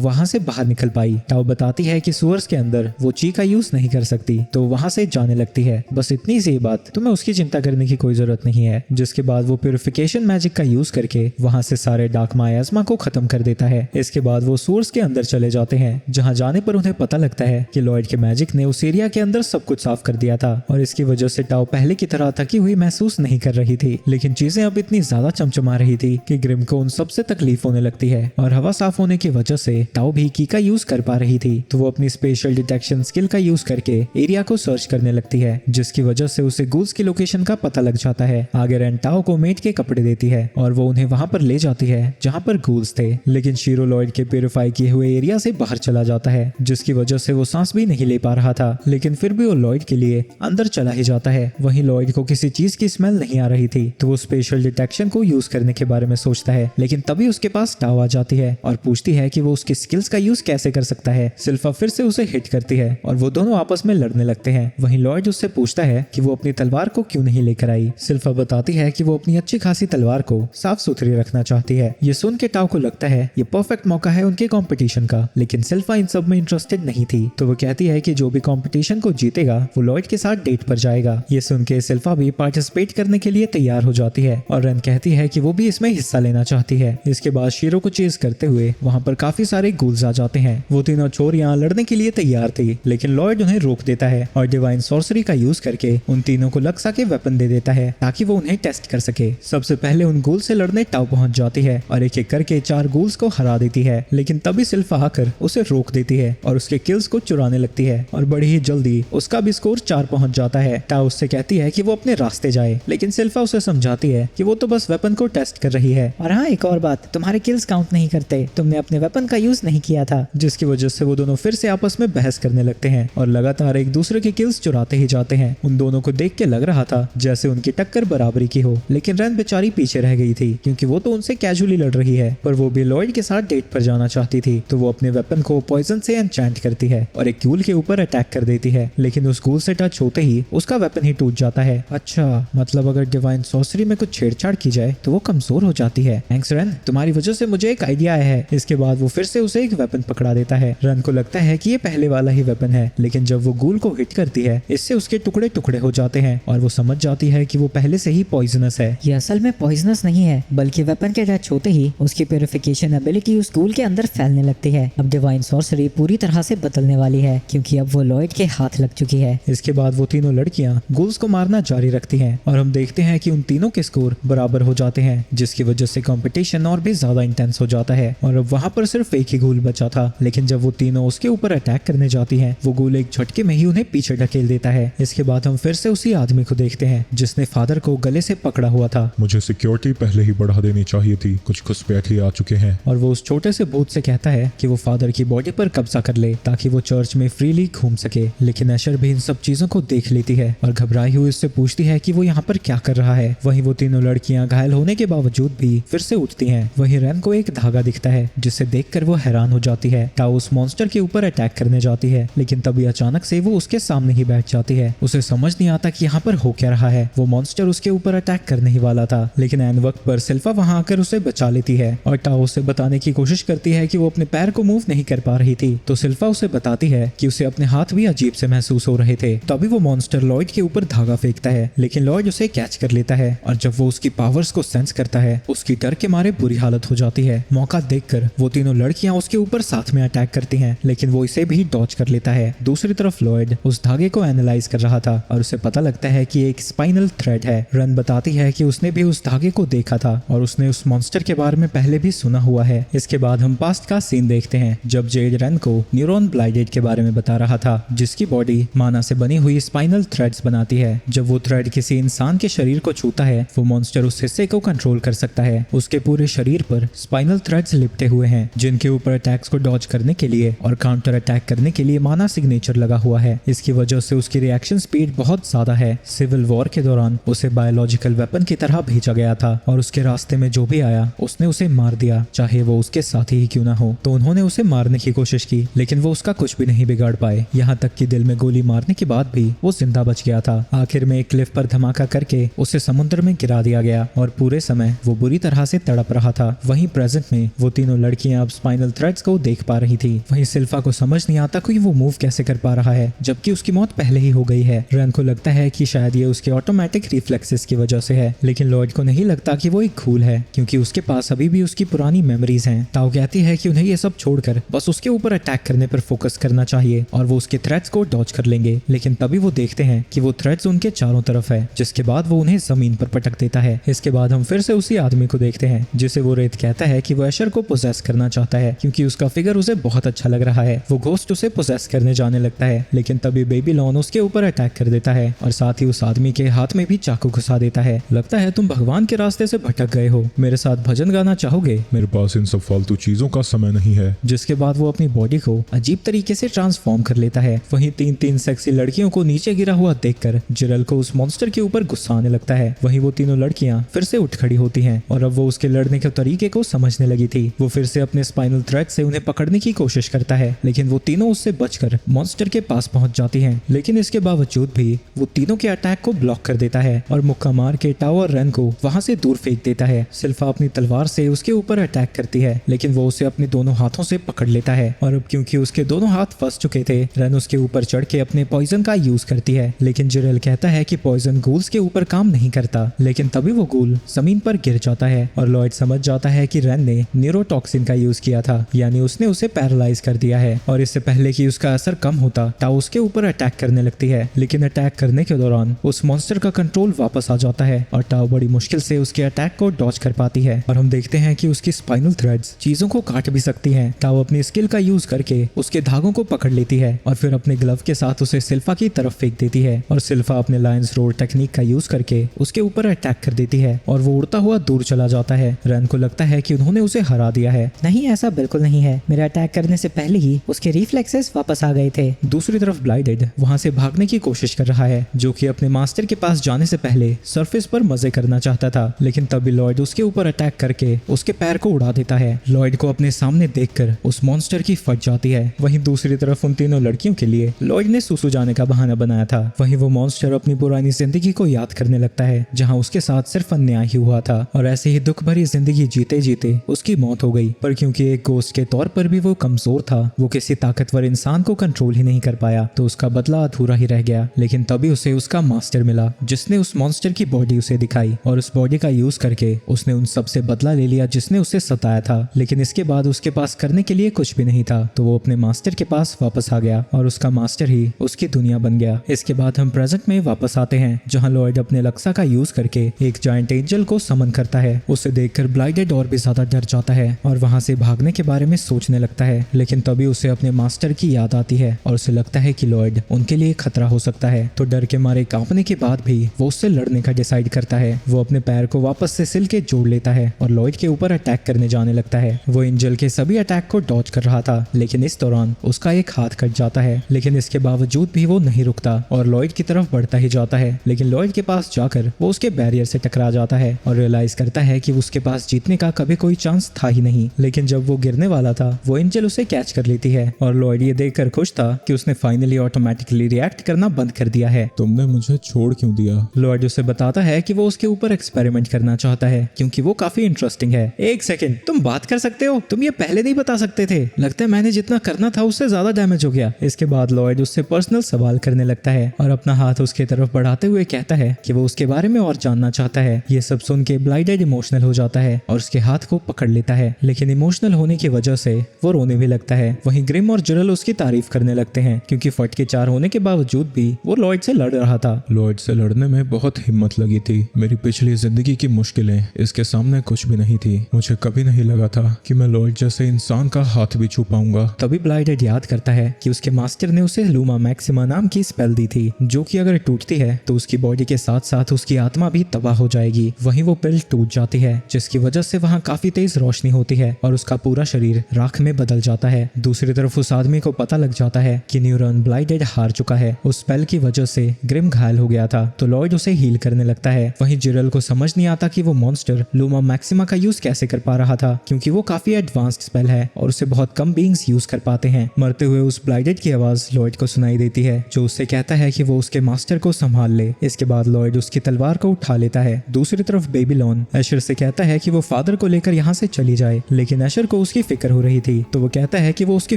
वहां से बाहर निकल पाई। टाओ बताती है कि सूअर्स के अंदर वो ची का यूज नहीं कर सकती तो वहां से जाने लगती है। बस इतनी सी बात, तुम्हें उसकी चिंता करने की कोई जरूरत नहीं है। जिसके बाद वो प्यूरिफिकेशन मैजिक का यूज करके वहां से सारे डार्क मायाज़मा को खत्म कर देता है। इसके बाद वो सूअर्स के अंदर चले जाते हैं जहां जाने पर उन्हें पता लगता है कि लॉयड के मैजिक ने उस एरिया के अंदर सब कुछ साफ कर दिया था और इसकी वजह से टाओ पहले की तरह थकी हुई महसूस नहीं कर रही थी, लेकिन चीजें अब इतनी ज्यादा चमचमा रही थी कि ग्रिम को उन सबसे तकलीफ होने लगती है और हवा साफ होने की वजह से टाओ भी की का यूज कर पा रही थी। तो वो अपनी स्पेशल डिटेक्शन स्किल का यूज करके एरिया को सर्च करने लगती है जिसकी वजह से उसे गूल्स की लोकेशन का पता लग जाता है। आगे रैन टाओ को मेट के कपड़े देती है और वो उन्हें वहां पर ले जाती है जहां पर गूल्स थे, लेकिन शीरो लॉयड के प्यूरिफाई किए हुए एरिया से बाहर चला जाता है जिसकी वजह से वो सांस भी नहीं ले पा रहा था, लेकिन फिर भी वो लॉयड के लिए अंदर चला ही जाता है। वहीं लॉयड को किसी चीज की स्मेल नहीं आ रही थी तो वो स्पेशल डिटेक्शन को यूज करने के बारे में सोचता है, लेकिन तभी उसके पास टाओ आ जाती है और पूछती है कि वो उसकी स्किल्स का यूज कैसे कर सकता है। सिल्फा फिर से उसे हिट करती है और वो दोनों आपस में लड़ने लगते हैं। वहीं लॉयड उससे पूछता है कि वो अपनी तलवार को क्यों नहीं लेकर आई। सिल्फा बताती है कि वो अपनी अच्छी खासी तलवार को साफ सुथरी रखना चाहती है। ये सुन के टाओ को लगता है ये परफेक्ट मौका है उनके कंपटीशन का, लेकिन सिल्फा इन सब में इंटरेस्टेड नहीं थी तो वो कहती है कि जो भी कंपटीशन को जीतेगा वो लॉयड के साथ डेट पर जाएगा। ये सुन के सिल्फा भी पार्टिसिपेट करने के लिए तैयार हो जाती है और रन कहती है कि वो भी इसमें हिस्सा लेना चाहती है। इसके बाद शीरो को चेज करते हुए वहाँ पर काफी सारे गूल्स आ जाते हैं। वो तीनों चोर यहाँ लड़ने के लिए तैयार थी, लेकिन लॉयड उन्हें रोक देता है और डिवाइन सॉर्सरी का यूज करके उन तीनों को लक्सा के वेपन दे देता है ताकि वो उन्हें टेस्ट कर सके। सबसे पहले उन गूल्स से लड़ने टाओ पहुंच जाती है और एक एक करके 4 गूल्स को हरा देती है, लेकिन तभी सिल्फा आकर उसे रोक देती है और उसके किल्स को चुराने लगती है और बड़ी ही जल्दी उसका भी स्कोर 4 पहुंच जाता है। टाओ उससे कहती है कि वो अपने रास्ते जाए, लेकिन सिल्फा उसे समझाती है कि वो तो बस वेपन को टेस्ट कर रही है। और हाँ, एक और बात, तुम्हारे किल्स काउंट नहीं करते, तुमने अपने वेपन का यूज नहीं किया था। जिसकी वजह से वो दोनों फिर से आपस में बहस करने लगते हैं और लगातार एक दूसरे के किल्स चुराते ही जाते हैं। उन दोनों को देख के लग रहा था जैसे उनकी टक्कर बराबरी की हो, लेकिन रैन बेचारी पीछे रह गई थी क्योंकि वो तो उनसे कैजुअली लड़ रही है, पर वो भी लॉयड के साथ डेट पर जाना चाहती थी। तो वो अपने वेपन को पॉइजन से एन्चेंट करती है और एक गूल के ऊपर अटैक कर देती है, लेकिन उस गूल से टच होते ही उसका वेपन ही टूट जाता है। अच्छा, मतलब अगर डिवाइन सॉर्सरी में कुछ छेड़छाड़ की जाए तो वो कमजोर हो जाती है। थैंक्स रैन, तुम्हारी वजह से मुझे एक आइडिया आया है। इसके बाद वो फिर से उसे एक वेपन पकड़ा देता है। रैन को लगता है कि ये पहले वाला ही वेपन है, लेकिन जब वो गूल को हिट करती है इससे उसके टुकड़े टुकड़े हो जाते हैं और वो समझ जाती है कि वो पहले से ही पॉइजनस है। ये असल में पॉइजनस नहीं है, बल्कि वेपन के टच होते ही उसकी प्यूरिफिकेशन एबिलिटी उस गूल के अंदर फैलने लगती है। अब डिवाइन सॉर्सरी पूरी तरह से बदलने वाली है क्योंकि अब वो लॉयड के हाथ लग चुकी है। इसके बाद वो तीनों लड़कियां गूल्स को मारना जारी रखती हैं और हम देखते हैं कि उन तीनों के स्कोर बराबर हो जाते हैं, जिसकी वजह से कंपटीशन और भी ज्यादा इंटेंस हो जाता है। और अब वहां पर सिर्फ एक ही गूल बचा था, लेकिन जब वो तीनों उसके ऊपर अटैक करने जाती हैं वो गूल एक झटके में ही उन्हें पीछे ढकेल देता है। इसके बाद हम फिर से उसी आदमी को देखते हैं जिसने फादर को गले से पकड़ा हुआ था। मुझे सिक्योरिटी पहले ही बढ़ा देनी चाहिए थी, कुछ घुसपैठिए आ चुके हैं। और वो उस छोटे से भूत से कहता है कि वो फादर की बॉडी पर कब्जा कर ले ताकि वो चर्च में फ्रीली घूम सके, लेकिन एशर भी इन सब चीजों को देख लेती है और घबराई हुई उससे पूछती है कि वो यहाँ पर क्या कर रहा है। वहीं वो तीनों लड़कियां घायल होने के बावजूद भी फिर से उठती हैं। वहीं रैन को एक धागा दिखता है, जिसे देखकर वो हैरान हो जाती है। टाओ उस मॉन्स्टर के ऊपर अटैक करने जाती है, लेकिन तभी अचानक से वो उसके सामने ही बैठ जाती है। उसे समझ नहीं आता कि यहाँ पर हो क्या रहा है। वो मॉन्स्टर उसके ऊपर अटैक करने ही वाला था, लेकिन ऐन वक्त पर सिल्फा वहां आकर उसे बचा लेती है और टाओ उसे बताने की कोशिश करती है कि वो अपने पैर को मूव नहीं कर पा रही थी। तो सिल्फा उसे बताती है कि उसे अपने हाथ भी अजीब से महसूस हो रहे थे। तभी वो मॉन्स्टर लॉयड के ऊपर धागा फेंकता है, लेकिन लॉयड उसे कैच कर लेता है और जब वो उसकी पावर्स को सेंस करता है, उसकी डर के मारे बुरी हालत हो जाती है। मौका देखकर वो तीनों लड़कियां उसके ऊपर साथ में अटैक करती हैं, लेकिन वो इसे भी डॉज कर लेता है। दूसरी तरफ लॉयड उस धागे को एनालाइज कर रहा था और उसे पता लगता है कि एक स्पाइनल थ्रेड है। रन बताती है कि उसने भी उस धागे को देखा था और उसने उस मॉन्स्टर के बारे में पहले भी सुना हुआ है। इसके बाद हम पास्ट का सीन देखते हैं, जब जेड रन को न्यूरॉन ब्लाइडेड के बारे में बता रहा था, जिसकी बॉडी माना से बनी हुई स्पाइनल थ्रेड्स बनाती है। जब वो थ्रेड किसी इंसान के शरीर को छूता है, वो मॉन्स्टर उस हिस्से को कंट्रोल कर सकता है। उसके पूरे शरीर पर स्पाइनल थ्रेड्स लिपटे हुए हैं, जिनके ऊपर अटैक्स को डॉज करने के लिए और काउंटर अटैक करने के लिए माना सिग्नेचर लगा हुआ है। इसकी वजह से उसकी रिएक्शन स्पीड बहुत ज्यादा है। सिविल वॉर के दौरान उसे बायोलॉजिकल वेपन की तरह भेजा गया था और उसके रास्ते में जो भी आया उसने उसे मार दिया, चाहे वो उसके साथी ही क्यों ना हो। तो उन्होंने उसे मारने की कोशिश की, लेकिन वो उसका कुछ भी नहीं बिगाड़ पाए। यहाँ तक कि दिल में गोली मारने के बाद भी वो जिंदा बच गया था। आखिर में एक क्लिफ पर धमाका करके उसे समुद्र में गिरा दिया गया और पूरे समय वो बुरी तरह से तड़प रहा था। वहीं प्रेजेंट में वो तीनों लड़कियां अब स्पाइनल थ्रेड्स को देख पा रही थी। वहीं सिल्फा को समझ नहीं आता कि वो मूव कैसे कर पा रहा है, जबकि उसकी मौत पहले ही हो गई है। रन को लगता है कि शायद ये उसके ऑटोमेटिक रिफ्लेक्सेस की वजह से है, लेकिन लॉयड को नहीं लगता कि वो एक खूल है, क्योंकि उसके पास अभी भी उसकी पुरानी मेमोरीज हैं। टाओ कहती है कि उन्हें ये सब छोड़कर बस उसके ऊपर अटैक करने पर फोकस करना चाहिए और वो उसके थ्रेड्स को डॉज कर लेंगे। लेकिन तभी वो देखते हैं कि वो थ्रेड्स उनके चारों तरफ है, जिसके बाद वो उन्हें जमीन पर पटक देता है। इसके बाद हम फिर से उसी आदमी को देखते हैं जिसे वो रेत कहता है कि वो एशर को पोजेस करना चाहता है, क्योंकि उसका फिगर उसे बहुत अच्छा लग रहा है। वो घोस्ट उसे पोजेस करने जाने लगता है, लेकिन तभी बेबीलोन उसके ऊपर अटैक कर देता है और साथ ही उस आदमी के हाथ में भी चाकू घुसा देता है। लगता है तुम भगवान के रास्ते से भटक गए हो, मेरे साथ भजन गाना चाहोगे? मेरे पास इन सब फालतू चीजों का समय नहीं है। जिसके बाद वो अपनी बॉडी को अजीब तरीके से ट्रांसफॉर्म कर लेता है। वहीं तीन सेक्सी लड़कियों को नीचे गिरा हुआ देखकर जिरल को उस मॉन्स्टर के ऊपर गुस्सा आने लगता है। वहीं वो तीनों लड़कियां फिर से उठ खड़ी होती हैं और अब वो उसके लड़ने के तरीके को समझने लगी थी। वो फिर से अपने स्पाइनल थ्रेड से उन्हें पकड़ने की कोशिश करता है, लेकिन वो तीनों उससे बचकर मॉन्स्टर के पास पहुंच जाती हैं। लेकिन इसके बावजूद भी वो तीनों के अटैक को ब्लॉक कर देता है और मुक्का मार के टाओ और रन को वहां से दूर फेंक देता है। सिल्फा अपनी तलवार से उसके ऊपर अटैक करती है, लेकिन वो उसे अपने दोनों हाथों से पकड़ लेता है और अब क्योंकि उसके दोनों हाथ फंस चुके थे, रन उसके ऊपर चढ़ के अपने पॉइजन का यूज करती है। लेकिन जिरल कहता है कि पॉइजन गूल्स के ऊपर काम नहीं करता, लेकिन तभी वो गूल जमीन पर गिर जाता है और लॉयड समझ जाता है कि रन ने न्यूरोटॉक्सिन का यूज किया था, यानी उसने उसे पैरालाइज कर दिया है। और इससे पहले कि उसका असर कम होता, टाओ उसके ऊपर अटैक करने लगती है, लेकिन अटैक करने के दौरान उस मॉन्स्टर का कंट्रोल वापस आ जाता है और टाओ बड़ी मुश्किल से उसके अटैक को डॉज कर पाती है। और हम देखते हैं कि उसकी स्पाइनल थ्रेड्स चीजों को काट भी सकती हैं। टाओ अपनी स्किल का यूज करके उसके धागों को पकड़ लेती है और फिर अपने ग्लव के साथ उसे सिल्फा की तरफ फेंक देती है और सिल्फा अपने लायंस रोड टेक्निक का यूज करके उसके ऊपर अटैक कर देती है और वो उड़ता हुआ दूर चला जाता है। रन को लगता है कि उन्होंने उसे हरा दिया है। नहीं, ऐसा बिल्कुल नहीं है। मेरे अटैक करने से पहले ही उसके रिफ्लेक्सेस वापस आ गए थे। दूसरी तरफ ब्लाइडेड वहां से भागने की कोशिश कर रहा है, जो कि अपने मास्टर के पास जाने से पहले सरफेस पर मजे करना चाहता था, लेकिन तभी लॉयड उसके ऊपर अटैक करके उसके पैर को उड़ा देता है। लॉयड को अपने सामने देखकर उस मॉन्स्टर की फट जाती है। वहीं दूसरी तरफ उन तीनों लड़कियों के लिए लॉयड ने सुसु जाने का बहाना बनाया था। वहीं वो मॉन्स्टर अपनी पुरानी जिंदगी को याद करने लगता है, जहां उसके साथ सिर्फ अन्याय ही हुआ था और ऐसे ही दुख भरी जिंदगी जीते जीते उसकी मौत हो गई। पर क्योंकि एक गोस्ट के तौर पर भी वो कमजोर था, वो किसी ताकतवर इंसान को कंट्रोल ही नहीं कर पाया, तो उसका बदला अधूरा ही रह गया। लेकिन तभी उसे उसका मास्टर मिला, जिसने उस मॉन्स्टर की बॉडी उसे दिखाई और उस बॉडी का यूज करके उसने उन सबसे बदला ले लिया जिसने उसे सताया था। लेकिन इसके बाद उसके पास करने के लिए कुछ भी नहीं था, तो वो अपने मास्टर के पास वापस आ गया और उसका मास्टर ही उसकी दुनिया बन गया। इसके बाद हम प्रेजेंट में वापस आते हैं, जहां लॉयड अपने लक्सा का यूज करके एक जायंट एंजल को समन करता है। उसे देखकर ब्लाइडेड और भी ज्यादा डर जाता है और वहां से भागने के बारे में सोचने लगता है, लेकिन तभी उसे अपने मास्टर की याद आती है और उसे लगता है कि लॉयड उनके लिए खतरा हो सकता है। तो डर के मारे कांपने के बाद भी वो उससे लड़ने का डिसाइड करता है। वो अपने पैर को वापस से सिल के जोड़ लेता है और लॉयड के ऊपर अटैक करने जाने लगता है। वो एंजल के सभी अटैक को डॉज कर रहा था, लेकिन इस दौरान उसका एक हाथ कट जाता है, लेकिन इसके बावजूद भी वो नहीं रुकता और लॉयड की तरफ बढ़ता ही जाता है। लेकिन लॉयड के पास जाकर वो उसके बैरियर से टकरा जाता है और रियलाइज करता है कि उसके पास जीतने का कभी कोई चांस था ही नहीं। लेकिन जब वो गिरने वाला था वो एंजल उसे कैच कर लेती है और लॉयड ये देखकर खुश था कि उसने फाइनली ऑटोमेटिकली रिएक्ट करना बंद कर दिया है। तुमने मुझे छोड़ क्यों दिया? लॉयड उसे बताता है कि वो उसके ऊपर एक्सपेरिमेंट करना चाहता है क्योंकि वो काफी इंटरेस्टिंग है। एक सेकंड, तुम बात कर सकते हो? तुम ये पहले नहीं बता सकते थे। लगता है मैंने जितना करना था उससे ज्यादा डैमेज हो गया। इसके बाद लॉयड उससे पर्सनल सवाल करने लगता है और अपना हाथ उसके तरफ बढ़ाते हुए कहता है कि वो उसके बारे में और जानना चाहता है। ये सब सुन के ब्लाइडेड इमोशनल हो जाता है और उसके हाथ को पकड़ लेता है, लेकिन इमोशनल होने की वजह से वो रोने भी लगता है। वहीं ग्रिम और जिरल उसकी तारीफ करने लगते हैं क्योंकि फट के 4 होने के बावजूद भी वो लॉयड से लड़ रहा था। लॉयड से लड़ने में बहुत हिम्मत लगी थी। मेरी पिछली जिंदगी की मुश्किलें इसके सामने कुछ भी नहीं थी। मुझे कभी नहीं लगा था कि मैं लॉयड जैसे इंसान का हाथ भी छू पाऊंगा। तभी ब्लाइडेड याद करता है कि उसके मास्टर ने उसे लूमा मैक्सिमा नाम की स्पेल दी थी जो कि अगर टूटती है तो उसकी बॉडी के साथ साथ उसकी आत्मा भी तबाह हो जाएगी। वहीं वो पिल टूट जाती है जिसकी वजह से वहाँ काफी तेज रोशनी होती है और उसका पूरा शरीर राख में बदल जाता है। दूसरी तरफ उस आदमी को पता लग जाता है कि न्यूरॉन ब्लाइडेड हार चुका है। उस स्पेल की वजह से ग्रिम घायल हो गया था तो लॉयड उसे हील करने लगता है। वहीं जिरल को समझ नहीं आता कि वो मॉन्स्टर लूमा मैक्सिमा का यूज कैसे कर पा रहा था क्योंकि वो काफी एडवांस्ड स्पेल है और उसे बहुत कम बीइंग्स यूज कर पाते हैं। मरते हुए उस ब्लाइडेड की आवाज लॉयड को सुनाई देती है जो उससे कहता है कि वो उसके मास्टर को संभाल ले। इसके बाद लॉयड उसकी तलवार को उठा लेता है। दूसरी तरफ बेबीलोन एशर से कहता है कि वो फादर को लेकर यहाँ से चली जाए, लेकिन एशर को उसकी फिक्र हो रही थी तो वो कहता है कि वो उसकी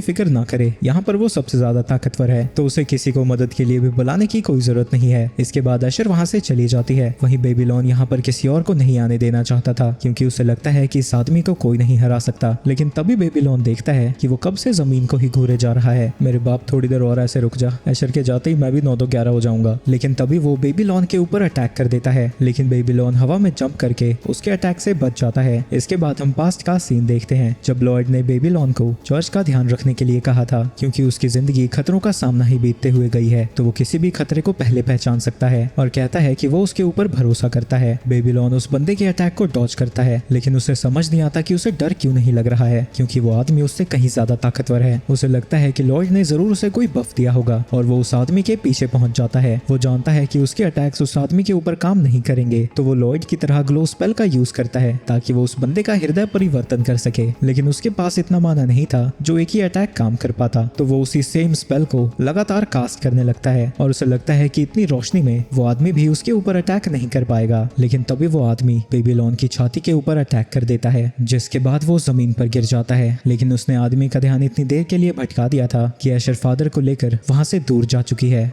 फिक्र ना करे, यहाँ पर वो सबसे ज्यादा ताकतवर है तो उसे किसी को मदद के लिए भी बुलाने की कोई जरूरत नहीं है। इसके बाद एशर वहाँ से चली जाती है। वहीं बेबीलोन यहाँ पर किसी और को नहीं आने देना चाहता था क्योंकि उसे लगता है कि इस आदमी को कोई नहीं हरा सकता। लेकिन तभी बेबीलोन देखता है कि वो कब से जमीन को ही घूरे जा रहा है। मेरे बाप, थोड़ी देर और ऐसे रुक जा, एशर के जाते ही मैं भी 9-2-11 हो जाऊंगा। लेकिन तभी वो बेबीलोन के ऊपर अटैक कर देता है, लेकिन बेबीलोन हवा में जंप करके उसके अटैक से बच जाता है। इसके बाद हम पास्ट का सीन देखते हैं जब लॉयड ने बेबीलोन को चर्च का ध्यान रखने के लिए कहा था क्योंकि उसकी जिंदगी खतरों का सामना ही बीतते हुए गई है तो वो किसी भी खतरे को पहले पहचान सकता है और कहता है कि वो उसके ऊपर भरोसा करता है। बेबीलोन उस बंदे के अटैक को डॉज करता है लेकिन उसे समझ नहीं आता कि उसे डर क्यों नहीं लग रहा है क्योंकि वो आदमी उससे कहीं ज्यादा ताकतवर है। उसे लगता है कि लॉयड ने जरूर उसे कोई बफ दिया होगा और वो उस आदमी के पीछे पहुंच जाता है। वो जानता है कि उसके अटैक्स उस आदमी के ऊपर काम नहीं करेंगे तो वो लॉयड की तरह ग्लो स्पेल का यूज करता है ताकि वो उस बंदे का हृदय परिवर्तन कर सके, लेकिन उसके पास इतना माना नहीं था जो एक ही अटैक काम कर पाता तो वो उसी सेम स्पेल को लगातार कास्ट करने लगता है और उसे लगता है कि इतनी रोशनी में वो आदमी भी उसके ऊपर अटैक नहीं कर पाएगा। लेकिन तभी वो आदमी बेबीलोन की छाती के ऊपर अटैक कर देता है जिसके बाद वो जमीन पर गिर जाता है। लेकिन उसने आदमी का ध्यान इतनी देर के लिए भटका दिया था कि एशर फादर को लेकर वहां से दूर जा चुकी है।